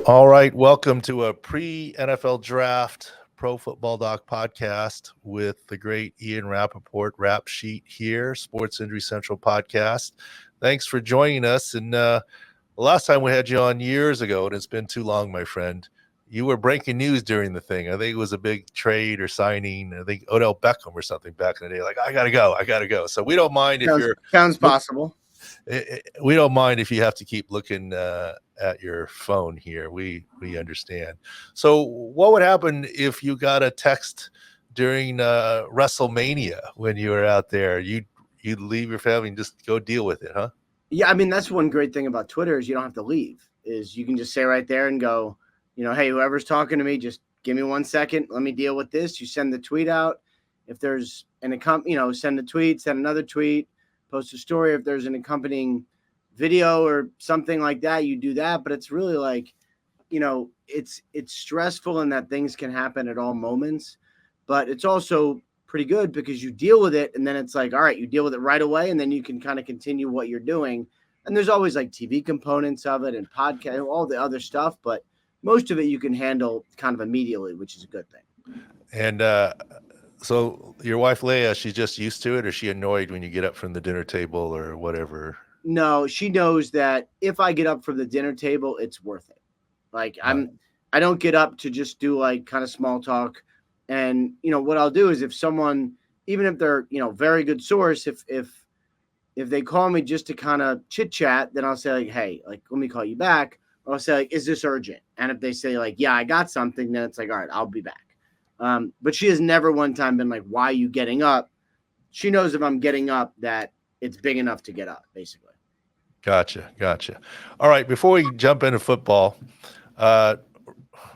All right, welcome to a pre-NFL draft Pro Football Doc podcast with the great Ian Rapoport, Rap Sheet here, Sports Injury Central podcast. Thanks for joining us. And the last time we had you on years ago, and it's been too long, my friend, you were breaking news during the thing. I think it was a big trade or signing. I think Odell Beckham or something back in the day. Like, I got to go. So we don't mind if you're sounds possible. We don't mind if you have to keep looking at your phone here. We understand. So what would happen if you got a text during WrestleMania when you were out there? You'd leave your family and just go deal with it, huh? Yeah, I mean, that's one great thing about Twitter is you don't have to leave. Is you can just say right there and go, hey, whoever's talking to me, just give me 1 second. Let me deal with this. You send the tweet out. If there's send a tweet, send another tweet, post a story. If there's an accompanying video or something like that, you do that. But it's really like, it's stressful in that things can happen at all moments, but it's also pretty good because you deal with it. And then it's like, all right, you deal with it right away. And then you can kind of continue what you're doing. And there's always like TV components of it and podcast, all the other stuff. But most of it you can handle kind of immediately, which is a good thing. And so your wife, Leia, she's just used to it, or is she annoyed when you get up from the dinner table or whatever? No, she knows that if I get up from the dinner table, it's worth it. Like I don't get up to just do like kind of small talk. And, what I'll do is if someone, even if they're, very good source, if they call me just to kind of chit chat, then I'll say like, hey, like, let me call you back. Or I'll say like, is this urgent? And if they say like, yeah, I got something, then it's like, all right, I'll be back. But she has never one time been like, why are you getting up? She knows if I'm getting up that it's big enough to get up, basically. Gotcha. All right, before we jump into football,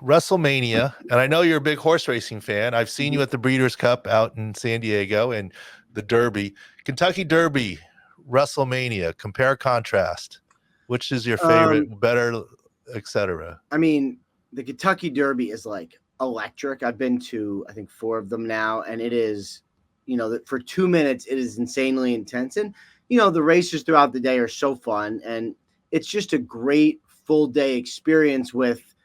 WrestleMania, and I know you're a big horse racing fan. I've seen you at the Breeders' Cup out in San Diego and the Derby. Kentucky Derby, WrestleMania, compare, contrast. Which is your favorite, better, etc.? I mean, the Kentucky Derby is like electric. I've been to, I think, 4 of them now, and it is, for 2 minutes, it is insanely intense. And, the races throughout the day are so fun, and it's just a great full day experience with,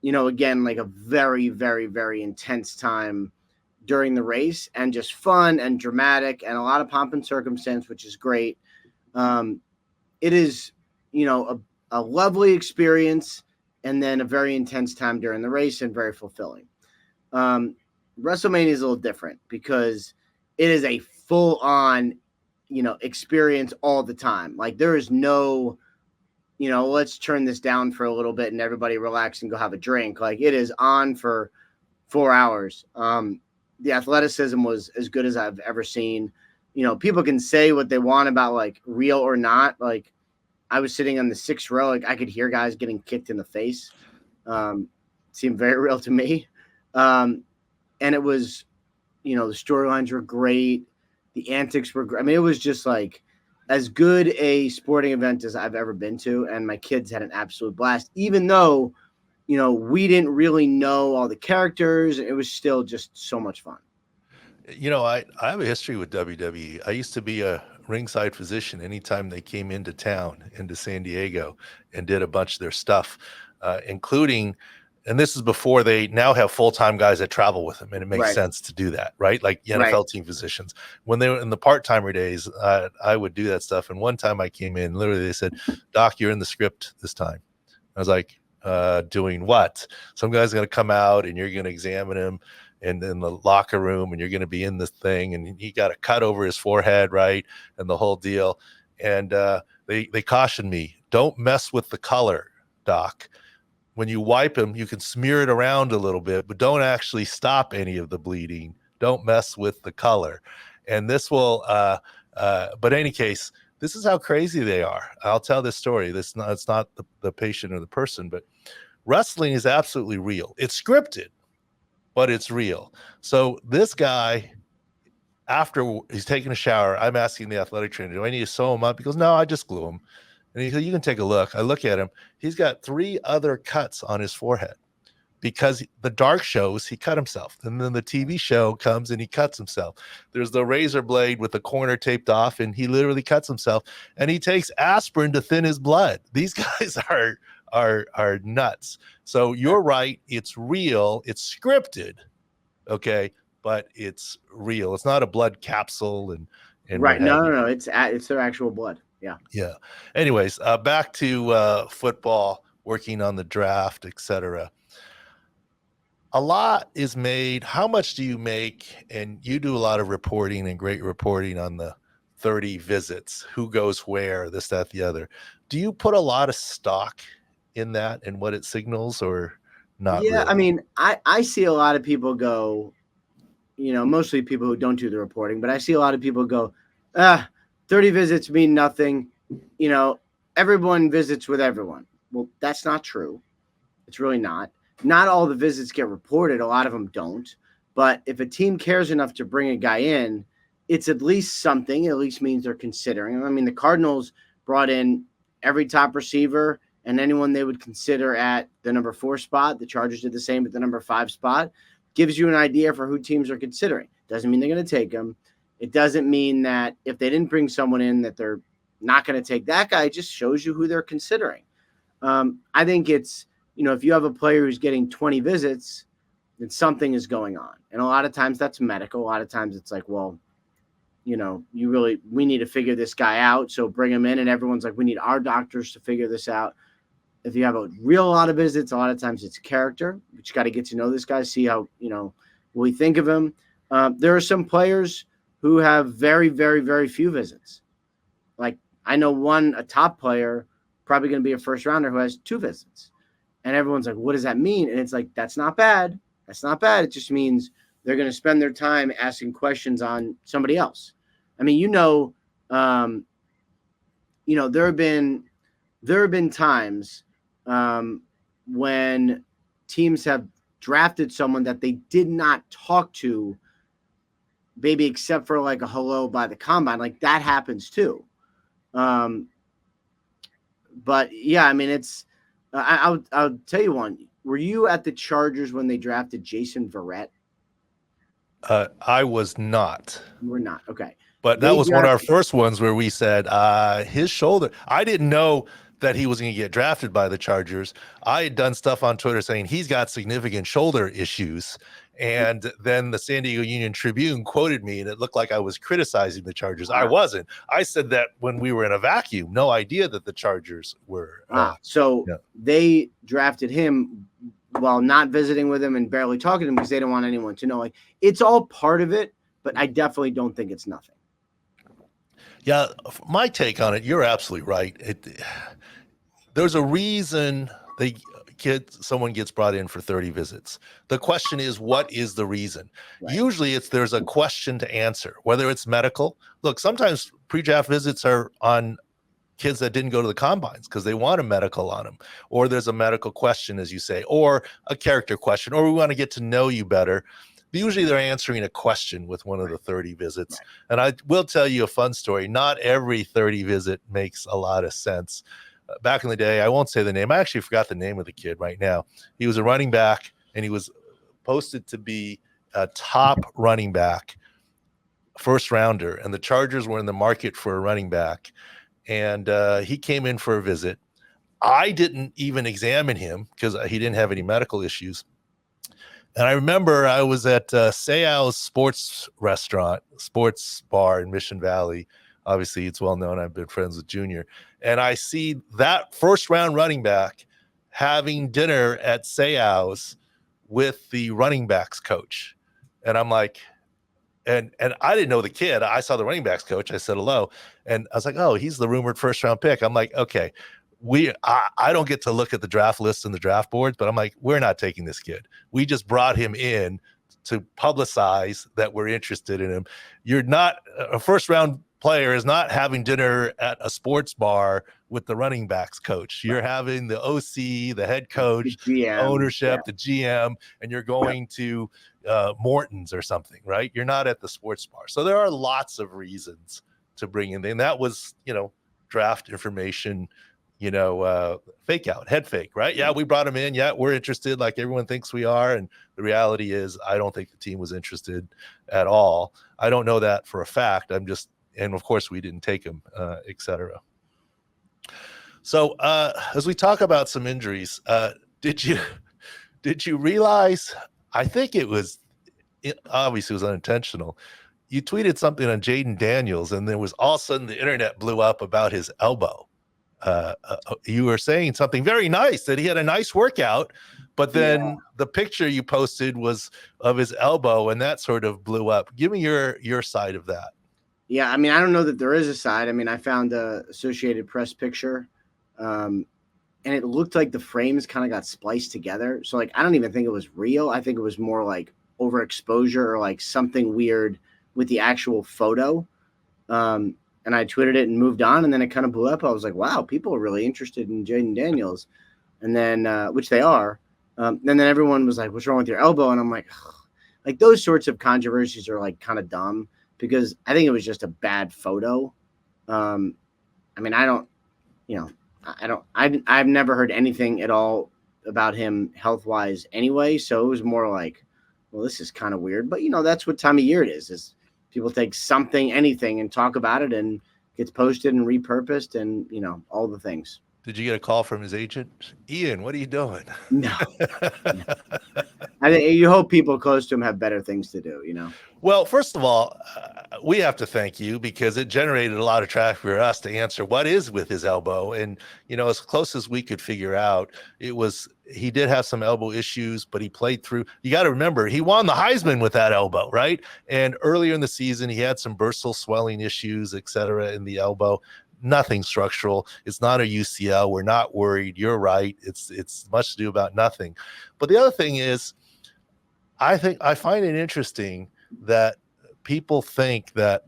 again, like a very, very, very intense time during the race and just fun and dramatic and a lot of pomp and circumstance, which is great. It is, a lovely experience and then a very intense time during the race and very fulfilling. WrestleMania is a little different because it is a full on, experience all the time. Like there is no, let's turn this down for a little bit and everybody relax and go have a drink. Like it is on for 4 hours. The athleticism was as good as I've ever seen. People can say what they want about like real or not. Like I was sitting on the 6th row. Like I could hear guys getting kicked in the face. Seemed very real to me. And it was, the storylines were great. The antics were great. I mean, it was just like as good a sporting event as I've ever been to. And my kids had an absolute blast, even though, we didn't really know all the characters. It was still just so much fun. I have a history with WWE. I used to be a ringside physician anytime they came into town, into San Diego, and did a bunch of their stuff, including, and this is before they now have full-time guys that travel with them, and it makes sense to do that, right? Like the NFL team physicians. When they were in the part-timer days, I would do that stuff. And one time I came in, literally they said, Doc, you're in the script this time. I was like, doing what? Some guy's going to come out and you're going to examine him in the locker room, and you're going to be in this thing, and he got a cut over his forehead, right, and the whole deal. And they cautioned me, don't mess with the color, Doc. When you wipe him, you can smear it around a little bit, but don't actually stop any of the bleeding. Don't mess with the color. And this will, but in any case, this is how crazy they are. I'll tell this story. It's not the patient or the person, but wrestling is absolutely real. It's scripted, but it's real. So this guy, after he's taking a shower, I'm asking the athletic trainer, do I need to sew him up? He goes, no, I just glue him. And he said, you can take a look. I look at him. He's got 3 other cuts on his forehead because the dark shows he cut himself. And then the TV show comes and he cuts himself. There's the razor blade with the corner taped off, and he literally cuts himself. And he takes aspirin to thin his blood. These guys are nuts. So you're right. It's real. It's scripted. Okay. But it's real. It's not a blood capsule and what Right. have you. No. It's their actual blood. Yeah. Yeah. Anyways, back to football, working on the draft, etc. A lot is made. How much do you make? And you do a lot of reporting and great reporting on the 30 visits, who goes where, this, that, the other. Do you put a lot of stock in that and what it signals, or not Yeah. I really? mean, I see a lot of people go, mostly people who don't do the reporting, but I see a lot of people go, 30 visits mean nothing. Everyone visits with everyone. Well, that's not true. It's really not. Not all the visits get reported. A lot of them don't. But if a team cares enough to bring a guy in, it's at least something. It at least means they're considering. I mean, the Cardinals brought in every top receiver and anyone they would consider at the number 4 spot. The Chargers did the same at the number 5 spot. Gives you an idea for who teams are considering. Doesn't mean they're going to take them. It doesn't mean that if they didn't bring someone in that they're not going to take that guy. It just shows you who they're considering. I think it's, if you have a player who's getting 20 visits, then something is going on. And a lot of times that's medical. A lot of times it's like, well, we need to figure this guy out. So bring him in. And everyone's like, we need our doctors to figure this out. If you have a lot of visits, a lot of times it's character. You just got to get to know this guy, see how, we think of him. There are some players who have very, very, very few visits. Like I know a top player, probably going to be a first rounder, who has 2 visits. And everyone's like, what does that mean? And it's like, that's not bad. That's not bad. It just means they're going to spend their time asking questions on somebody else. I mean, there have been times when teams have drafted someone that they did not talk to, maybe except for like a hello by the combine. Like that happens too. But yeah, I mean, it's. I'll tell you one. Were you at the Chargers when they drafted Jason Verrett? I was not. You were not. Okay. But that They was one of our drafted. first ones where we said his shoulder. I didn't know that he was going to get drafted by the Chargers. I had done stuff on Twitter saying he's got significant shoulder issues. And then the San Diego Union Tribune quoted me, and it looked like I was criticizing the Chargers. I wasn't. I said that when we were in a vacuum, no idea that the Chargers were. So they drafted him while not visiting with him and barely talking to him because they don't want anyone to know. Like it's all part of it, but I definitely don't think it's nothing. Yeah, my take on it, you're absolutely right. There's a reason someone gets brought in for 30 visits. The question is, what is the reason? Right. Usually there's a question to answer, whether it's medical. Look, sometimes pre-draft visits are on kids that didn't go to the combines because they want a medical on them, or there's a medical question, as you say, or a character question, or we want to get to know you better. Usually they're answering a question with one of the 30 visits. Right. And I will tell you a fun story. Not every 30 visit makes a lot of sense. Back in the day, I won't say the name. I actually forgot the name of the kid right now. He was a running back, and he was posted to be a top running back, first rounder. And the Chargers were in the market for a running back. And he came in for a visit. I didn't even examine him because he didn't have any medical issues. And I remember I was at Seau's sports bar in Mission Valley. Obviously, it's well known. I've been friends with Junior. And I see that first round running back having dinner at Seau's with the running backs coach. And I'm like, and I didn't know the kid. I saw the running backs coach. I said hello. And I was like, oh, he's the rumored first round pick. I'm like, okay. I don't get to look at the draft list and the draft boards, but I'm like, we're not taking this kid. We just brought him in to publicize that we're interested in him. You're not a first round player is not having dinner at a sports bar with the running backs coach. You're having the OC, the head coach, the GM, ownership, the GM, and you're going to Morton's or something, right? You're not at the sports bar. So there are lots of reasons to bring in. And that was, draft information, fake out, head fake, right? Yeah, we brought him in. Yeah, we're interested like everyone thinks we are. And the reality is I don't think the team was interested at all. I don't know that for a fact. And of course we didn't take him, et cetera. So as we talk about some injuries, did you did you realize? I think it obviously was unintentional. You tweeted something on Jayden Daniels, and there was all of a sudden the internet blew up about his elbow. You were saying something very nice, that he had a nice workout, but Yeah. then the picture you posted was of his elbow, and that sort of blew up. Give me your side of that. Yeah, I mean, I don't know that there is a side. I mean, I found a Associated Press picture, um, and it looked like the frames kind of got spliced together. So, like, I don't even think it was real. I think it was more like overexposure or like something weird with the actual photo. Um, and I tweeted it and moved on, and then it kind of blew up. I was like, wow, people are really interested in Jayden Daniels, and then which they are. And then everyone was like, "What's wrong with your elbow?" And I'm like, ugh. Like those sorts of controversies are like kind of dumb because I think it was just a bad photo. Um, I mean, I don't, you know, I don't, I've never heard anything at all about him health wise anyway. So it was more like, well, this is kind of weird, but that's what time of year it is people take something, anything and talk about it and gets posted and repurposed and, all the things. Did you get a call from his agent? Ian, what are you doing? No, no. I think you hope people close to him have better things to do. Well, first of all, we have to thank you because it generated a lot of traffic for us to answer what is with his elbow. And, as close as we could figure out, he did have some elbow issues, but he played through. You got to remember, he won the Heisman with that elbow, right? And earlier in the season, he had some bursal swelling issues, et cetera, in the elbow. Nothing structural. It's not a UCL. We're not worried. You're right. It's much to do about nothing. But the other thing is, I find it interesting that people think that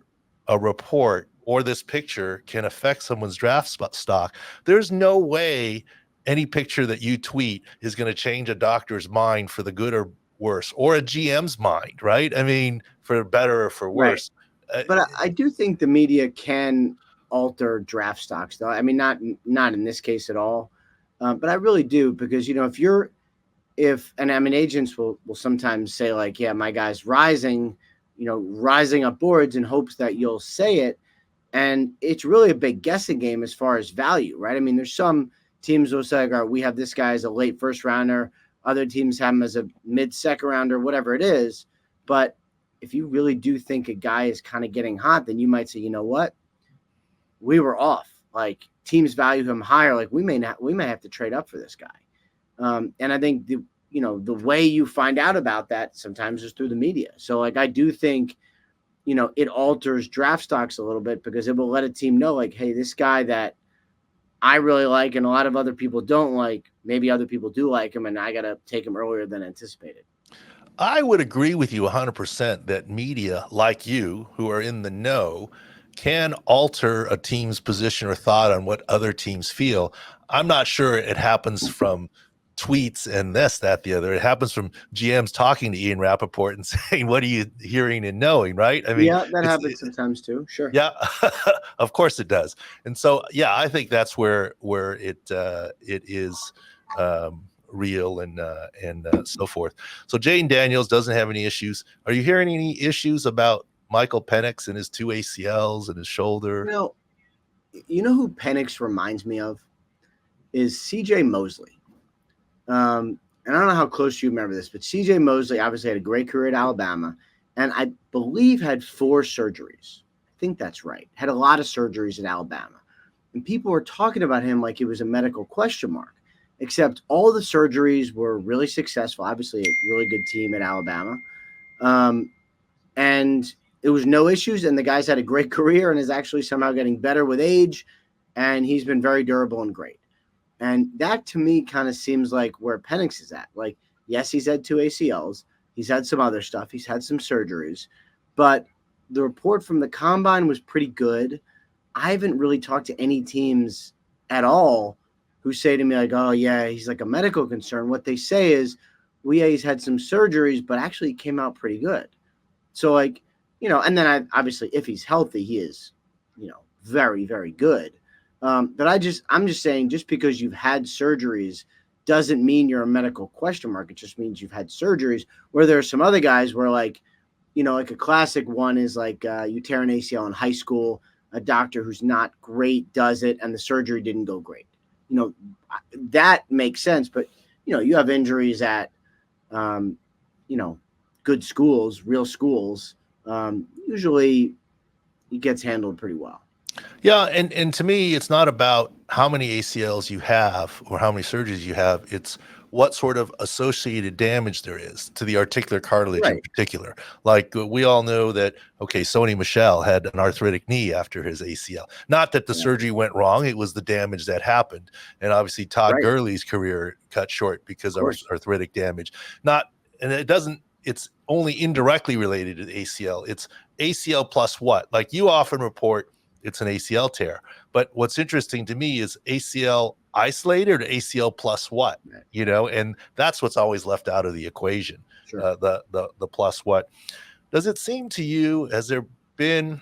a report or this picture can affect someone's draft stock. There's no way any picture that you tweet is going to change a doctor's mind for the good or worse, or a GM's mind, right? I mean, for better or for Right. worse. Uh, But I do think the media can alter draft stocks, though. I mean, not in this case at all. But I really do because and I mean agents will sometimes say like, yeah, my guy's rising up boards in hopes that you'll say it, and it's really a big guessing game as far as value, right? I mean, there's some teams will say, all right, we have this guy as a late first rounder. Other teams have him as a mid second rounder, whatever it is. But if you really do think a guy is kind of getting hot, then you might say, you know what? We were off. Like teams value him higher. Like we may have to trade up for this guy. And I think the way you find out about that sometimes is through the media. So like I do think, it alters draft stocks a little bit because it will let a team know like, hey, this guy that I really like and a lot of other people don't like, maybe other people do like him and I got to take him earlier than anticipated. I would agree with you 100% that media like you, who are in the know, can alter a team's position or thought on what other teams feel. I'm not sure it happens from tweets and this, that, the other. It happens from GMs talking to Ian Rapoport and saying, what are you hearing and knowing, right? I mean, Yeah, that happens sometimes too. Sure. yeah, of course it does. And so, yeah, I think that's where it is real and so forth. So Jayden Daniels doesn't have any issues. Are you hearing any issues about Michael Penix and his two ACLs and his shoulder? Who Penix reminds me of is CJ Mosley. And I don't know how close you remember this, but CJ Mosley obviously had a great career at Alabama and I believe had 4 surgeries. I think that's right. Had a lot of surgeries at Alabama. And people were talking about him like he was a medical question mark, except all the surgeries were really successful. Obviously, a really good team at Alabama. And it was no issues. And the guy's had a great career and is actually somehow getting better with age. And he's been very durable and great. And that to me kind of seems like where Penix is at. Like, yes, he's had 2 ACLs. He's had some other stuff. He's had some surgeries. But the report from the combine was pretty good. I haven't really talked to any teams at all who say to me like, oh, yeah, he's like a medical concern. What they say is, well, yeah, he's had some surgeries, but actually he came out pretty good. So, like, and then obviously if he's healthy, he is, very, very good. But I'm just saying, just because you've had surgeries doesn't mean you're a medical question mark. It just means you've had surgeries. Where there are some other guys where like a classic one is like you tear an ACL in high school, a doctor who's not great does it, and the surgery didn't go great. that makes sense. But you have injuries at um, you know, good schools, real schools. Usually it gets handled pretty well. Yeah, and to me, it's not about how many ACLs you have or how many surgeries you have. It's what sort of associated damage there is to the articular cartilage in Right. particular. Like we all know that, okay, Sony Michel had an arthritic knee after his ACL. Not that the Yeah. surgery went wrong, it was the damage that happened. And obviously, Todd Right. Gurley's career cut short because Of of course. arthritic damage. Not, and it doesn't, it's only indirectly related to the ACL. It's ACL plus what? Like you often report, it's an ACL tear. But what's interesting to me is ACL isolated or ACL plus what, Right. and that's what's always left out of the equation. Sure. The plus what. Does it seem to you, has there been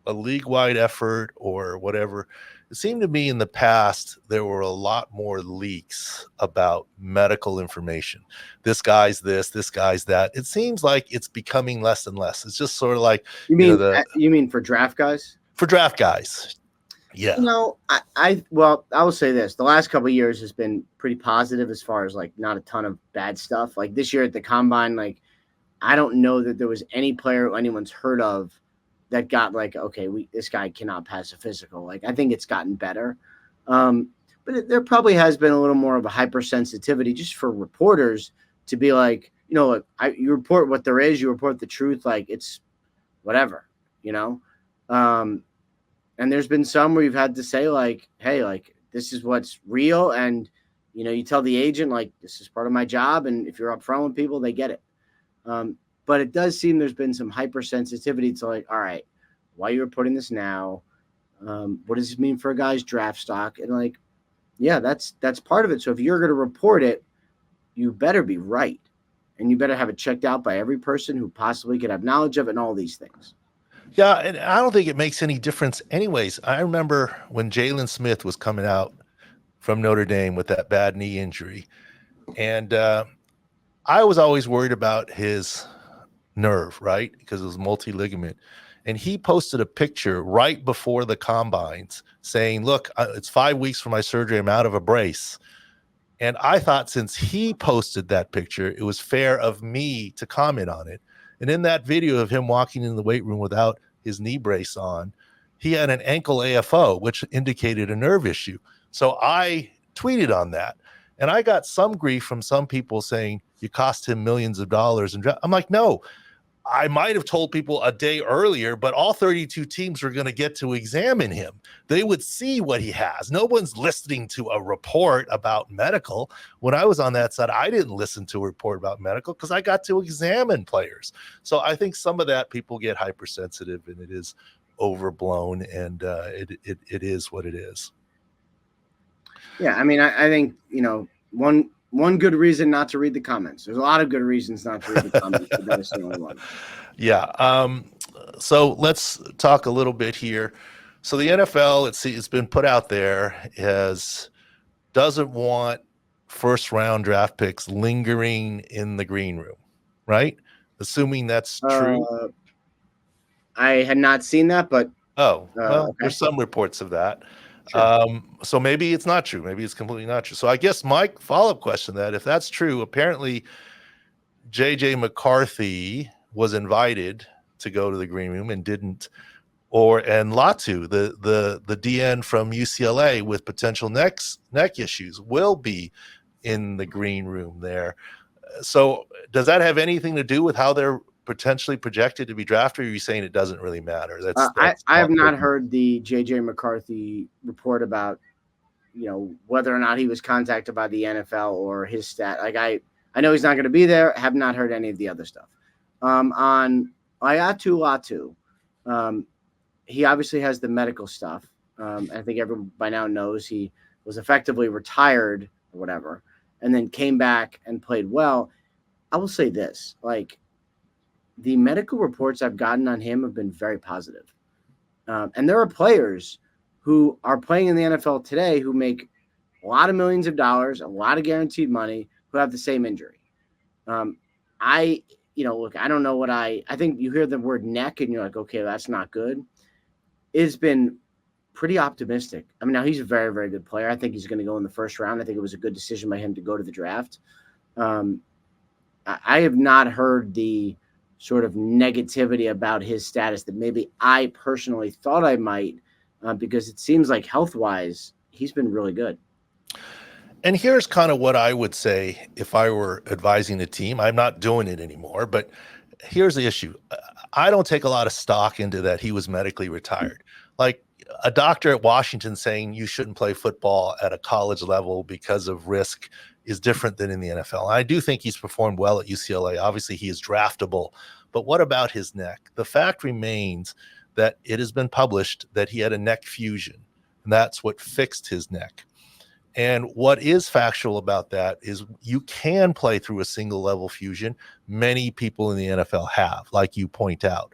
a league-wide effort or whatever? It seemed to me in the past there were a lot more leaks about medical information. This guy's this guy's that. It seems like it's becoming less and less. It's just sort of like, You mean for draft guys? for draft guys. Yeah. I will say this: the last couple of years has been pretty positive as far as like not a ton of bad stuff. Like this year at the combine, like I don't know that there was any player anyone's heard of that got like, okay, this guy cannot pass a physical. Like I think it's gotten better, but there probably has been a little more of a hypersensitivity just for reporters to be like, you report what there is, you report the truth, like it's whatever, you know. Um, and there's been some where you've had to say like, hey, like this is what's real, and you tell the agent like this is part of my job, and if you're upfront with people, they get it. But it does seem there's been some hypersensitivity to like, all right, why are you reporting this now? What does this mean for a guy's draft stock? And like, yeah, that's part of it. So if you're going to report it, you better be right, and you better have it checked out by every person who possibly could have knowledge of it, and all these things. Yeah, and I don't think it makes any difference anyways. I remember when Jalen Smith was coming out from Notre Dame with that bad knee injury, and I was always worried about his nerve, right? Because it was multi-ligament. And he posted a picture right before the combines saying, look, it's 5 weeks from my surgery. I'm out of a brace. And I thought since he posted that picture, it was fair of me to comment on it. And in that video of him walking in the weight room without his knee brace on, he had an ankle AFO, which indicated a nerve issue. So I tweeted on that. And I got some grief from some people saying you cost him millions of dollars. And I'm like, no, I might have told people a day earlier, but all 32 teams are going to get to examine him. They would see what he has. No one's listening to a report about medical. When I was on that side, I didn't listen to a report about medical because I got to examine players. So I think some of that people get hypersensitive, and it is overblown, and it is what it is. Yeah, I mean, I think one good reason not to read the comments. There's a lot of good reasons not to read the comments, but that is the only one. Yeah. So let's talk a little bit here. So the NFL, it's been put out there as doesn't want first round draft picks lingering in the green room, right? Assuming that's true. I had not seen that, but Oh, well, okay. there's some reports of that. Sure. So maybe it's not true. Maybe it's completely not true. So I guess my follow-up question that if that's true, apparently JJ McCarthy was invited to go to the green room and didn't, and Latu, the DN from UCLA with potential neck issues, will be in the green room there. So does that have anything to do with how they're potentially projected to be drafted? Or are you saying it doesn't really matter? I have not heard the JJ McCarthy report about whether or not he was contacted by the NFL or his stat. Like I know he's not going to be there. Have not heard any of the other stuff. On Ayatu Latu, he obviously has the medical stuff. I think everyone by now knows he was effectively retired or whatever, and then came back and played well. I will say this, like the medical reports I've gotten on him have been very positive. And there are players who are playing in the NFL today who make a lot of millions of dollars, a lot of guaranteed money, who have the same injury. Look, I don't know I think you hear the word neck and you're like, okay, that's not good. It's been pretty optimistic. I mean, now he's a very, very good player. I think he's going to go in the first round. I think it was a good decision by him to go to the draft. Um, I have not heard the sort of negativity about his status that maybe I personally thought I might, because it seems like health wise, he's been really good. And here's kind of what I would say if I were advising the team. I'm not doing it anymore, but here's the issue. I don't take a lot of stock into that he was medically retired. Like a doctor at Washington saying you shouldn't play football at a college level because of risk is different than in the NFL. I do think he's performed well at UCLA. Obviously, he is draftable. But what about his neck? The fact remains that it has been published that he had a neck fusion, and that's what fixed his neck. And what is factual about that is you can play through a single level fusion. Many people in the NFL have, like you point out.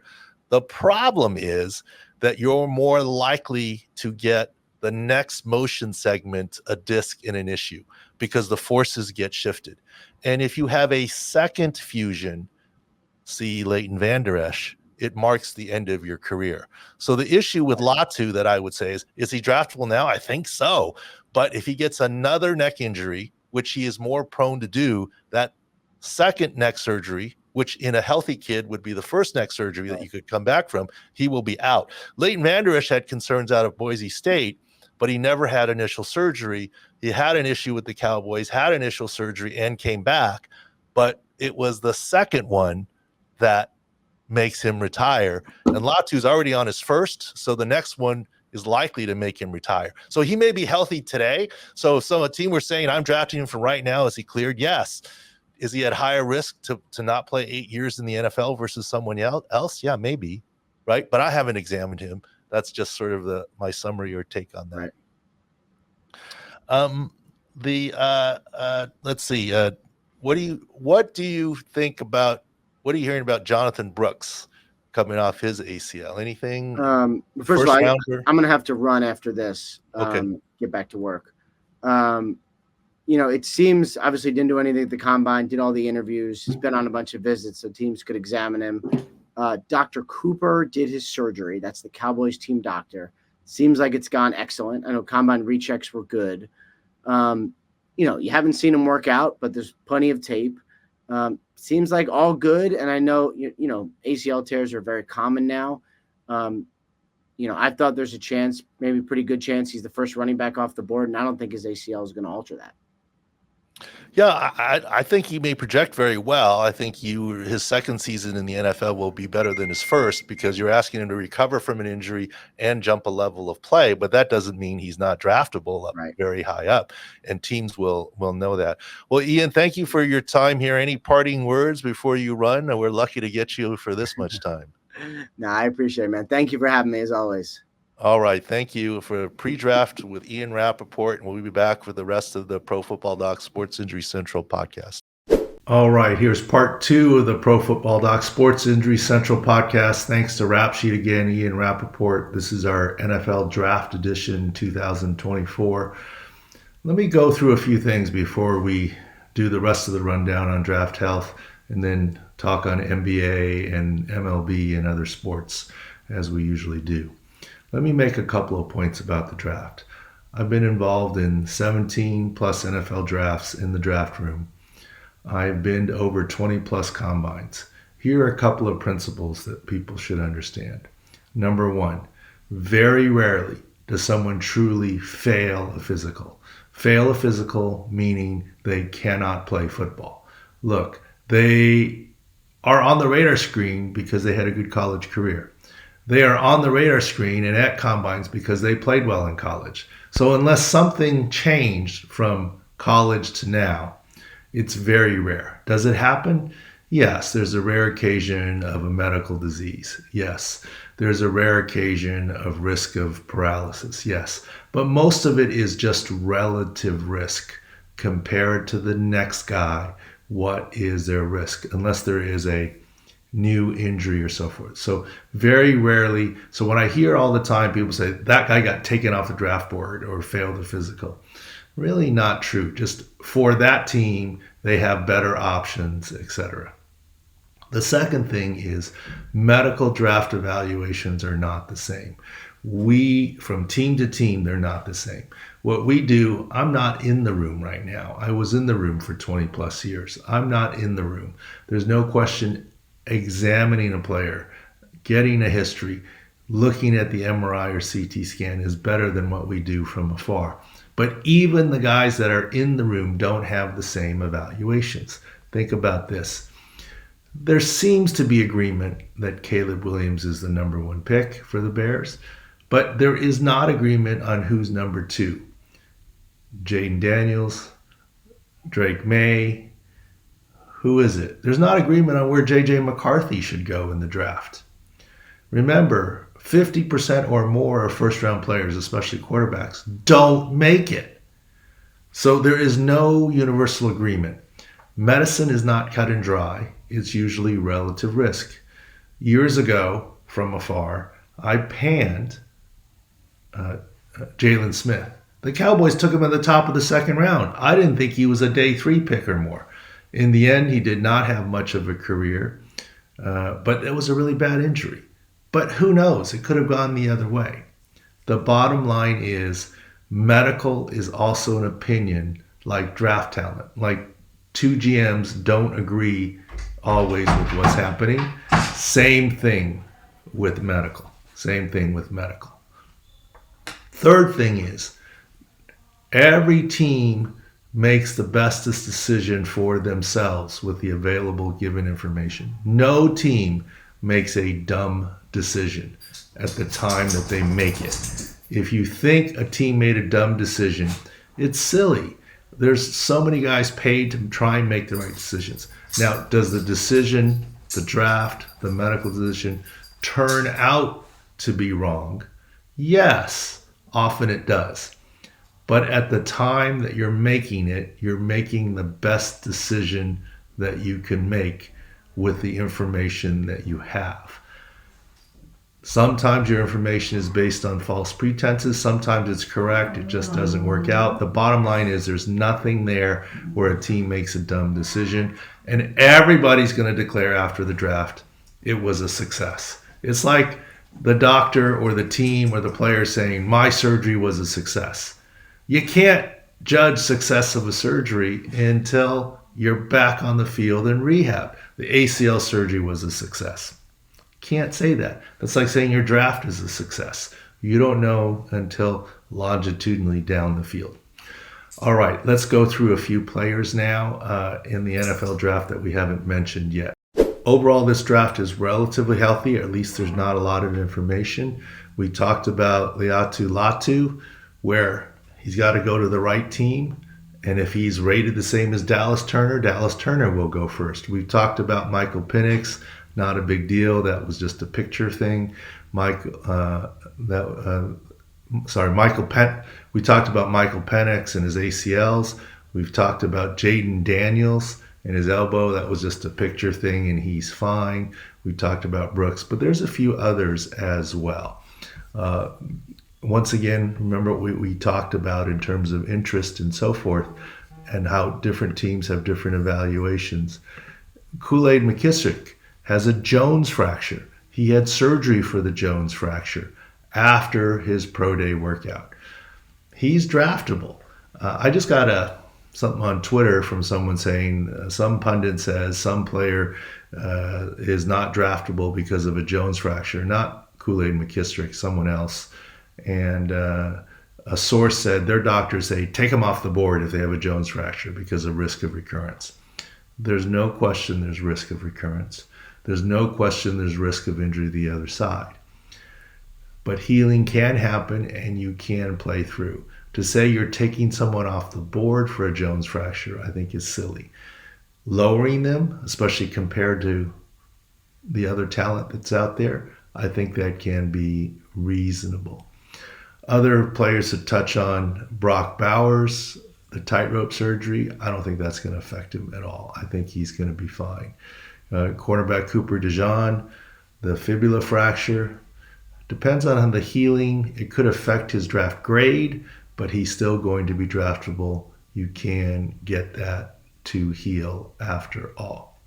The problem is that you're more likely to get the next motion segment a disc in an issue because the forces get shifted. And if you have a second fusion, see Leighton Vander Esch, it marks the end of your career. So the issue with Latu that I would say is he draftable now? I think so. But if he gets another neck injury, which he is more prone to do, that second neck surgery, which in a healthy kid would be the first neck surgery that you could come back from, he will be out. Leighton Vander Esch had concerns out of Boise State, but he never had initial surgery. He had an issue with the Cowboys, had initial surgery, and came back. But it was the second one that makes him retire. And Latu's already on his first, so the next one is likely to make him retire. So he may be healthy today. So if a team were saying, I'm drafting him from right now, is he cleared? Yes. Is he at higher risk to not play 8 years in the NFL versus someone else? Yeah, maybe. Right. But I haven't examined him. That's just sort of my summary or take on that. Right. Let's see. What do you think about, what are you hearing about Jonathan Brooks coming off his ACL? Anything? First of all, I'm going to have to run after this. Okay. Get back to work. It seems obviously didn't do anything at the combine, did all the interviews. He's been on a bunch of visits so teams could examine him. Dr. Cooper did his surgery. That's the Cowboys team doctor. Seems like it's gone excellent. I know combine rechecks were good. You haven't seen him work out, but there's plenty of tape. Seems like all good. And I know, ACL tears are very common now. I thought there's a chance, maybe pretty good chance he's the first running back off the board. And I don't think his ACL is going to alter that. Yeah, I think he may project very well. I think his second season in the NFL will be better than his first because you're asking him to recover from an injury and jump a level of play, but that doesn't mean he's not draftable very high up, and teams will know that. Well, Ian, thank you for your time here. Any parting words before you run? We're lucky to get you for this much time. No, I appreciate it, man. Thank you for having me as always. All right. Thank you for pre-draft with Ian Rapoport, and we'll be back for the rest of the Pro Football Doc Sports Injury Central podcast. All right. Here's part 2 of the Pro Football Doc Sports Injury Central podcast. Thanks to Rap Sheet again, Ian Rapoport. This is our NFL Draft Edition 2024. Let me go through a few things before we do the rest of the rundown on draft health and then talk on NBA and MLB and other sports as we usually do. Let me make a couple of points about the draft. I've been involved in 17 plus NFL drafts in the draft room. I've been to over 20 plus combines. Here are a couple of principles that people should understand. Number 1, very rarely does someone truly fail a physical. Fail a physical meaning they cannot play football. Look, they are on the radar screen because they had a good college career. They are on the radar screen and at combines because they played well in college. So unless something changed from college to now, it's very rare. Does it happen? Yes, there's a rare occasion of a medical disease. Yes, there's a rare occasion of risk of paralysis. Yes, but most of it is just relative risk. Compare it to the next guy. What is their risk? Unless there is a new injury or so forth. So very rarely. So when I hear all the time people say that guy got taken off the draft board or failed a physical, really not true. Just for that team, they have better options, etc. The second thing is medical draft evaluations are not the same. We, from team to team, they're not the same. What we do, I'm not in the room right now. I was in the room for 20 plus years. I'm not in the room. There's no question examining a player, getting a history, looking at the MRI or CT scan is better than what we do from afar. But even the guys that are in the room don't have the same evaluations. Think about this. There seems to be agreement that Caleb Williams is the number one pick for the Bears, but there is not agreement on who's number two. Jayden Daniels, Drake May, who is it? There's not agreement on where J.J. McCarthy should go in the draft. Remember, 50% or more of first-round players, especially quarterbacks, don't make it. So there is no universal agreement. Medicine is not cut and dry. It's usually relative risk. Years ago, from afar, I panned Jalen Smith. The Cowboys took him at the top of the second round. I didn't think he was a day 3 pick or more. In the end, he did not have much of a career, but it was a really bad injury. But who knows? It could have gone the other way. The bottom line is medical is also an opinion like draft talent. Like two GMs don't agree always with what's happening. Same thing with medical. Same thing with medical. Third thing is every team makes the bestest decision for themselves with the available given information. No team makes a dumb decision at the time that they make it. If you think a team made a dumb decision, it's silly. There's so many guys paid to try and make the right decisions. Now, does the decision, the draft, the medical decision turn out to be wrong? Yes, often it does. But at the time that you're making it, you're making the best decision that you can make with the information that you have. Sometimes your information is based on false pretenses. Sometimes it's correct. It just doesn't work out. The bottom line is there's nothing there where a team makes a dumb decision. And everybody's going to declare after the draft it was a success. It's like the doctor or the team or the player saying, my surgery was a success. You can't judge success of a surgery until you're back on the field in rehab. The ACL surgery was a success. Can't say that. That's like saying your draft is a success. You don't know until longitudinally down the field. All right, let's go through a few players now in the NFL draft that we haven't mentioned yet. Overall, this draft is relatively healthy. At least there's not a lot of information. We talked about Laiatu Latu, where he's got to go to the right team. And if he's rated the same as Dallas Turner will go first. We've talked about Michael Penix. Not a big deal. That was just a picture thing. We talked about Michael Penix and his ACLs. We've talked about Jayden Daniels and his elbow. That was just a picture thing, and he's fine. We talked about Brooks, but there's a few others as well. Once again, remember what we talked about in terms of interest and so forth, and how different teams have different evaluations. Kool-Aid McKissick has a Jones fracture. He had surgery for the Jones fracture after his pro day workout. He's draftable. I just got something on Twitter from someone saying some pundit says some player is not draftable because of a Jones fracture. Not Kool-Aid McKissick, someone else. And a source said their doctors say take them off the board if they have a Jones fracture because of risk of recurrence. There's no question there's risk of recurrence. There's no question there's risk of injury to the other side. But healing can happen and you can play through. To say you're taking someone off the board for a Jones fracture, I think is silly. Lowering them, especially compared to the other talent that's out there, I think that can be reasonable. Other players to touch on, Brock Bowers, the tightrope surgery, I don't think that's going to affect him at all. I think he's going to be fine. Cornerback Cooper DeJean, the fibula fracture, depends on the healing. It could affect his draft grade, but he's still going to be draftable. You can get that to heal after all.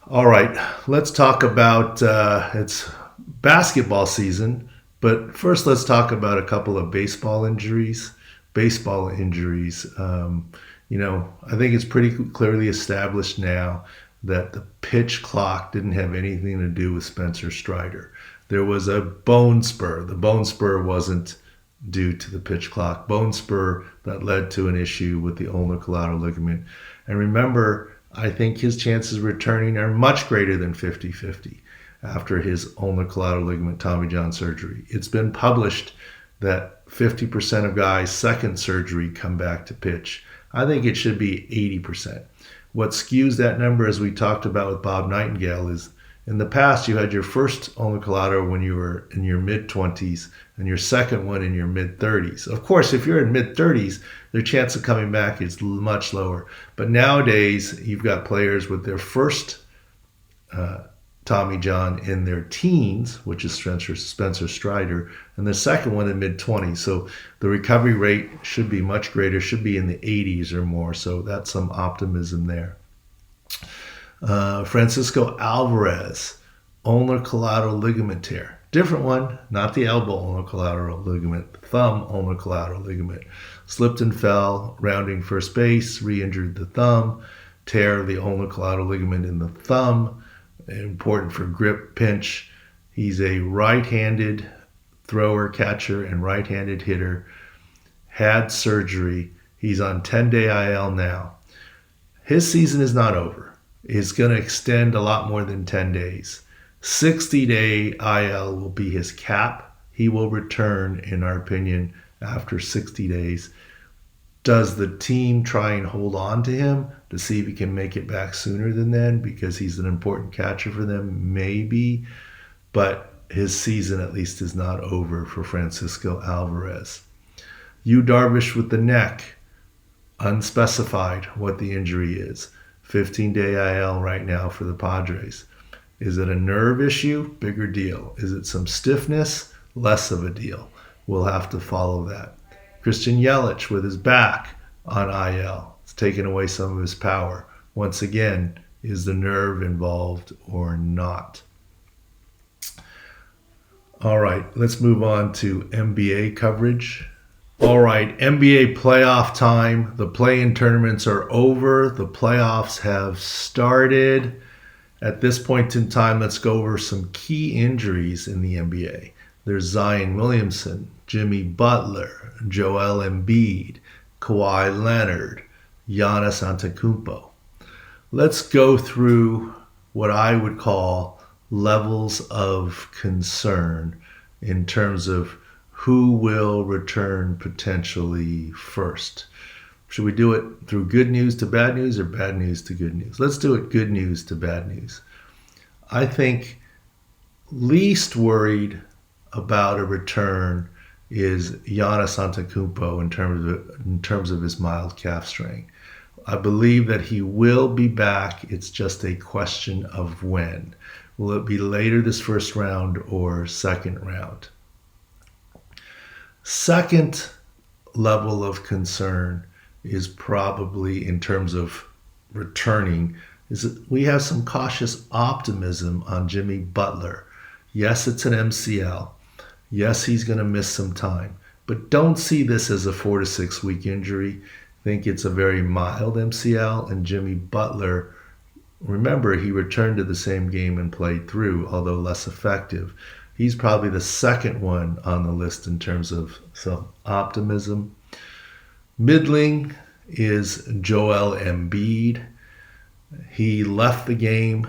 All right, let's talk about it's basketball season, But first, let's talk about a couple of baseball injuries. Baseball injuries. I think it's pretty clearly established now that the pitch clock didn't have anything to do with Spencer Strider. There was a bone spur. The bone spur wasn't due to the pitch clock. Bone spur that led to an issue with the ulnar collateral ligament. And remember, I think his chances of returning are much greater than 50-50 after his ulnar collateral ligament Tommy John surgery. It's been published that 50% of guys' second surgery come back to pitch. I think it should be 80%. What skews that number, as we talked about with Bob Nightingale, is in the past you had your first ulnar collateral when you were in your mid-20s and your second one in your mid-30s. Of course, if you're in mid-30s, their chance of coming back is much lower. But nowadays, you've got players with their first Tommy John in their teens, which is Spencer Strider, and the second one in mid-20s. So the recovery rate should be much greater, should be in the 80s or more. So that's some optimism there. Francisco Alvarez, ulnar collateral ligament tear. Different one, not the elbow ulnar collateral ligament, thumb ulnar collateral ligament. Slipped and fell, rounding first base, re-injured the thumb, tear the ulnar collateral ligament in the thumb. Important for grip, pinch. He's a right-handed thrower, catcher, and right-handed hitter. Had surgery. He's on 10-day IL now. His season is not over. It's going to extend a lot more than 10 days. 60-day IL will be his cap. He will return, in our opinion, after 60 days. Does the team try and hold on to him to see if he can make it back sooner than then because he's an important catcher for them? Maybe. But his season at least is not over for Francisco Alvarez. Yu Darvish with the neck. Unspecified what the injury is. 15-day IL right now for the Padres. Is it a nerve issue? Bigger deal. Is it some stiffness? Less of a deal. We'll have to follow that. Christian Yelich with his back on IL. It's taken away some of his power. Once again, is the nerve involved or not? All right, let's move on to NBA coverage. All right, NBA playoff time. The play-in tournaments are over. The playoffs have started. At this point in time, let's go over some key injuries in the NBA. There's Zion Williamson, Jimmy Butler, Joel Embiid, Kawhi Leonard, Giannis Antetokounmpo. Let's go through what I would call levels of concern in terms of who will return potentially first. Should we do it through good news to bad news or bad news to good news? Let's do it good news to bad news. I think least worried about a return is Giannis Antetokounmpo in terms of his mild calf strain. I believe that he will be back. It's just a question of when. Will it be later this first round or second round? Second level of concern is probably in terms of returning is that we have some cautious optimism on Jimmy Butler. Yes, it's an MCL. Yes, he's going to miss some time, but don't see this as a 4 to 6 week injury. Think it's a very mild MCL, and Jimmy Butler, remember, he returned to the same game and played through, although less effective. He's probably the second one on the list in terms of some optimism. Middling is Joel Embiid. He left the game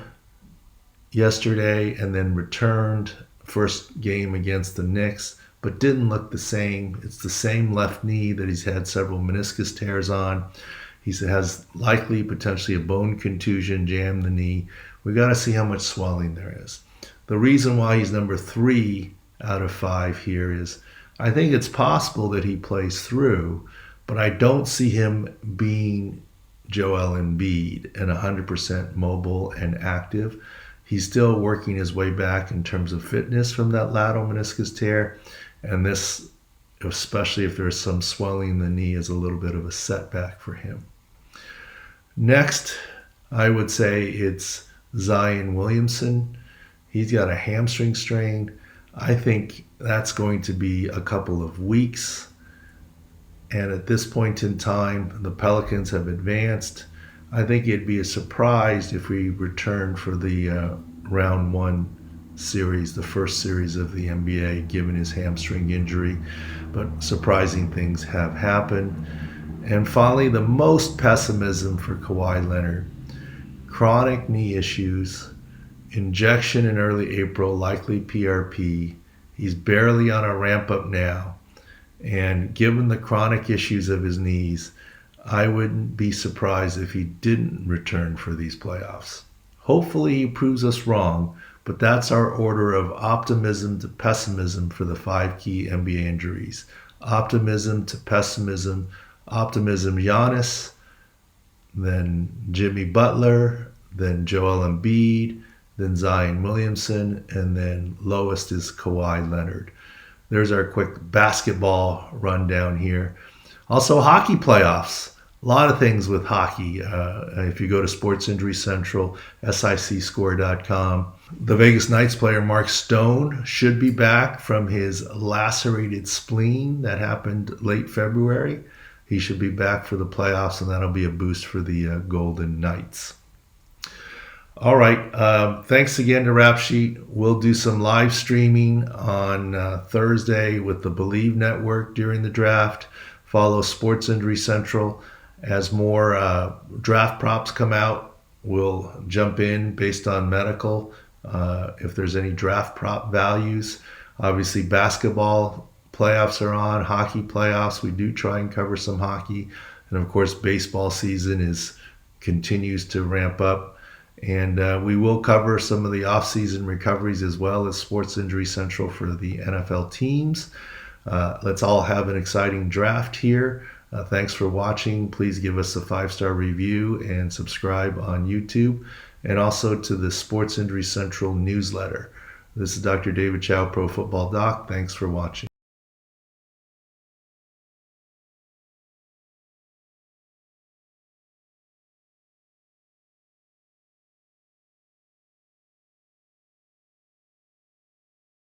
yesterday and then returned first game against the Knicks, but didn't look the same. It's the same left knee that he's had several meniscus tears on. He has likely potentially a bone contusion, jammed the knee. We got to see how much swelling there is. The reason why he's number 3 out of 5 here is I think it's possible that he plays through, but I don't see him being Joel Embiid and 100% mobile and active. He's still working his way back in terms of fitness from that lateral meniscus tear, and this, especially if there's some swelling in the knee, is a little bit of a setback for him. Next, I would say it's Zion Williamson. He's got a hamstring strain. I think That's going to be a couple of weeks. And at this point in time, the Pelicans have advanced. I think it'd be a surprise if we return for the round one series, the first series of the NBA, given his hamstring injury. But surprising things have happened. And finally, the most pessimism for Kawhi Leonard: chronic knee issues, injection in early April, likely PRP. He's barely on a ramp up now. And given the chronic issues of his knees, I wouldn't be surprised if he didn't return for these playoffs. Hopefully, he proves us wrong, but that's our order of optimism to pessimism for the five key NBA injuries. Optimism to pessimism. Optimism, Giannis, then Jimmy Butler, then Joel Embiid, then Zion Williamson, and then lowest is Kawhi Leonard. There's our quick basketball rundown here. Also, hockey playoffs. A lot of things with hockey. If you go to Sports Injury Central, sicscore.com, the Vegas Knights player Mark Stone should be back from his lacerated spleen that happened late February. He should be back for the playoffs, and that'll be a boost for the Golden Knights. All right. Thanks again to Rap Sheet. We'll do some live streaming on Thursday with the Believe Network during the draft. Follow Sports Injury Central. As more draft props come out, we'll jump in based on medical. If there's any draft prop values, obviously basketball playoffs are on, hockey playoffs. We do try and cover some hockey. And of course, baseball season continues to ramp up. And we will cover some of the off-season recoveries as well as Sports Injury Central for the NFL teams. Let's all have an exciting draft here. Thanks for watching. Please give us a 5-star review and subscribe on YouTube, and also to the Sports Injury Central newsletter. This is Dr. David Chow, Pro Football Doc. Thanks for watching.